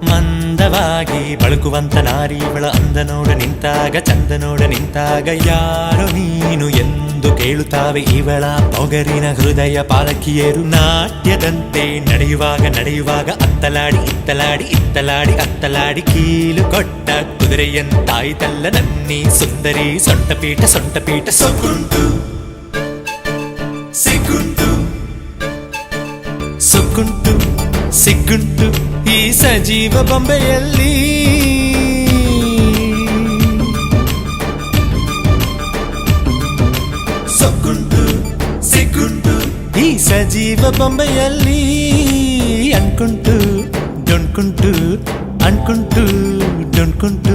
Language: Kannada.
ಮಂದವಾಗಿ ಬಳುಕುವಂತ ನಾರಿವಳ ಅಂದ ನೋಡ ನಿಂತಾಗ ಚಂದ ನೋಡ ನಿಂತಾಗ ಯಾರೋ ನೀನು ಎಂದು ಕೇಳುತ್ತಾವೆ ಇವಳ ಪೊಗರಿನ ಹೃದಯ ಪಾಲಕಿಯರು ನಾಟ್ಯದಂತೆ ನಡೆಯುವಾಗ ಅತ್ತಲಾಡಿ ಇತ್ತಲಾಡಿ ಇತ್ತಲಾಡಿ ಅತ್ತಲಾಡಿ ಕೀಲು ಕೊಟ್ಟ ಕುದುರೆಯಂತಾಯ್ತಲ್ಲ ನನ್ನಿ ಸುಂದರಿ ಸೊಂಟಪೀಠ ಸೊಕ್ಕುಂಟು ಸುಕ್ಕುಂಟು ಸಿಗ್ಗುಂಟು ಈ ಸಜೀವ ಬೊಂಬೆಯಲ್ಲಿ ಸೊಕ್ಕುಂಟು ಸಿಗ್ಗುಂಟು ಈ ಸಜೀವ ಬೊಂಬೆಯಲ್ಲಿ ಅನ್ಕುಂಟು ಡೊಣ್ಕುಂಟು ಅನ್ಕುಂಟು ಡೊಣ್ಕುಂಟು